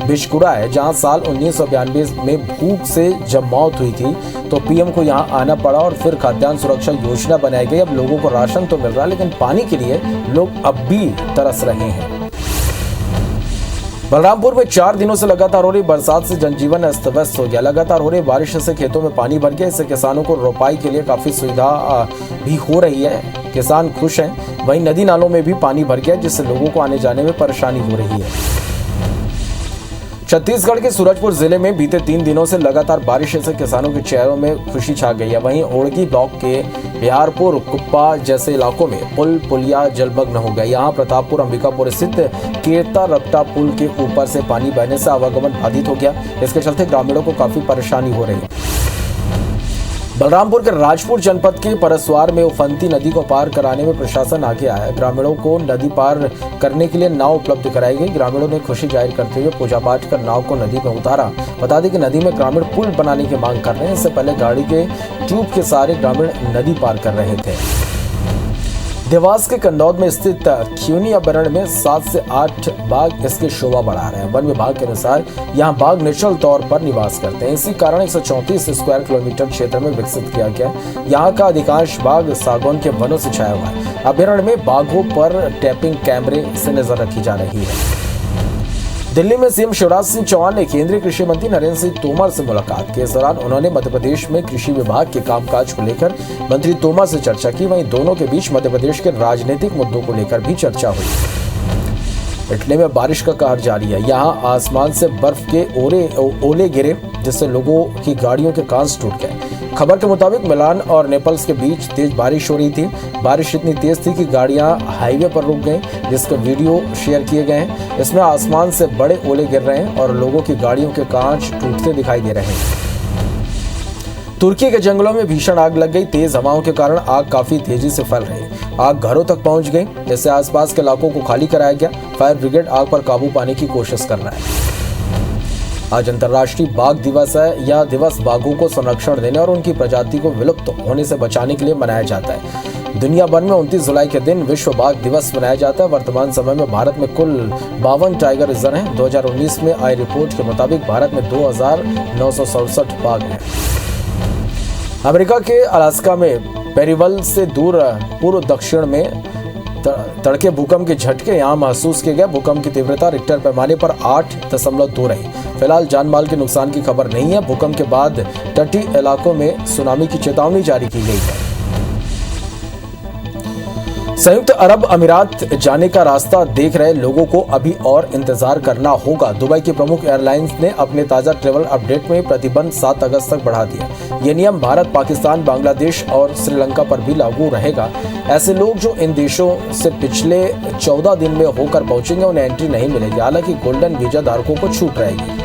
बिशकुड़ा है, जहां साल 1992 में भूख से जब मौत हुई थी तो पीएम को यहां आना पड़ा और फिर खाद्यान्न सुरक्षा योजना बनाई गई। अब लोगों को राशन तो मिल रहा है, लेकिन पानी के लिए लोग अब भी तरस रहे हैं। बलरामपुर में 4 दिनों से लगातार हो रही बरसात से जनजीवन अस्त व्यस्त हो गया। लगातार हो रही बारिश से खेतों में पानी भर गया। इससे किसानों को रोपाई के लिए काफी सुविधा भी हो रही है। किसान खुश हैं। वहीं नदी नालों में भी पानी भर गया, जिससे लोगों को आने जाने में परेशानी हो रही है। छत्तीसगढ़ के सूरजपुर जिले में बीते 3 दिनों से लगातार बारिश से किसानों के चेहरों में खुशी छा गई है। वहीं ओड़गी ब्लॉक के बिहारपुर, कुप्पा जैसे इलाकों में पुल पुलिया जलमग्न हो गए। यहाँ प्रतापपुर अंबिकापुर स्थित केरता रपटा पुल के ऊपर से पानी बहने से आवागमन बाधित हो गया। इसके चलते ग्रामीणों को काफी परेशानी हो रही है। बलरामपुर के राजपुर जनपद के परसवार में उफनती नदी को पार कराने में प्रशासन आगे आया है। ग्रामीणों को नदी पार करने के लिए नाव उपलब्ध कराई गई। ग्रामीणों ने खुशी जाहिर करते हुए पूजा पाठ कर नाव को नदी में उतारा। बता दें कि नदी में ग्रामीण पुल बनाने की मांग कर रहे हैं। इससे पहले गाड़ी के ट्यूब के सहारे ग्रामीण नदी पार कर रहे थे। देवास के कन्नौद में स्थित ख्यूनी अभयारण्य में 7 से 8 बाघ इसकी शोभा बढ़ा रहे हैं। वन विभाग के अनुसार यहां बाघ नेचुरल तौर पर निवास करते हैं। इसी कारण 134 स्क्वायर किलोमीटर क्षेत्र में विकसित किया गया। यहां का अधिकांश बाघ सागौन के वनों से छाया हुआ है। अभयारण्य में बाघों पर टैपिंग कैमरे से नजर रखी जा रही है। दिल्ली में सीएम शिवराज सिंह चौहान ने केंद्रीय कृषि मंत्री नरेंद्र सिंह तोमर से मुलाकात की। इस दौरान उन्होंने मध्य प्रदेश में कृषि विभाग के कामकाज को लेकर मंत्री तोमर से चर्चा की। वहीं दोनों के बीच मध्य प्रदेश के राजनीतिक मुद्दों को लेकर भी चर्चा हुई। इटली में बारिश का कहर जारी है। यहां आसमान से बर्फ के ओले गिरे, जिससे लोगों की गाड़ियों के कांच टूट गए। खबर के मुताबिक मिलान और नेपल्स के बीच तेज बारिश हो रही थी। बारिश इतनी तेज थी कि गाड़ियां हाईवे पर रुक गईं, जिसके वीडियो शेयर किए गए हैं। इसमें आसमान से बड़े ओले गिर रहे हैं और लोगों की गाड़ियों के कांच टूटते दिखाई दे रहे हैं। तुर्की के जंगलों में भीषण आग लग गई। तेज हवाओं के कारण आग काफी तेजी से फैल रही है। आग घरों तक पहुंच गई, जिससे आसपास के इलाकों को खाली कराया गया। फायर ब्रिगेड आग पर काबू पाने की कोशिश कर रहा है। आज अंतर्राष्ट्रीय बाघ दिवस है। यह दिवस बाघों को संरक्षण देने और उनकी प्रजाति को विलुप्त होने से बचाने के लिए मनाया जाता है। दुनिया भर में 29 जुलाई के दिन विश्व बाघ दिवस मनाया जाता है। वर्तमान समय में भारत में कुल 52 टाइगर रिजर्व हैं। 2019 में आई रिपोर्ट के मुताबिक भारत में 2967 बाघ हैं। अमेरिका के अलास्का में पेरीवल से दूर पूर्व दक्षिण में तड़के भूकंप के झटके यहां महसूस किए गए। भूकंप की तीव्रता रिक्टर पैमाने पर 8.2 रही। फिलहाल जान माल के नुकसान की खबर नहीं है। भूकंप के बाद तटीय इलाकों में सुनामी की चेतावनी जारी की गई है। संयुक्त अरब अमीरात जाने का रास्ता देख रहे लोगों को अभी और इंतजार करना होगा। दुबई की प्रमुख एयरलाइंस ने अपने ताजा ट्रैवल अपडेट में प्रतिबंध 7 अगस्त तक बढ़ा दिया। ये नियम भारत, पाकिस्तान, बांग्लादेश और श्रीलंका पर भी लागू रहेगा। ऐसे लोग जो इन देशों से पिछले 14 दिन में होकर पहुंचेंगे, उन्हें एंट्री नहीं मिलेगी। हालांकि गोल्डन वीजा धारकों को छूट रहेगी।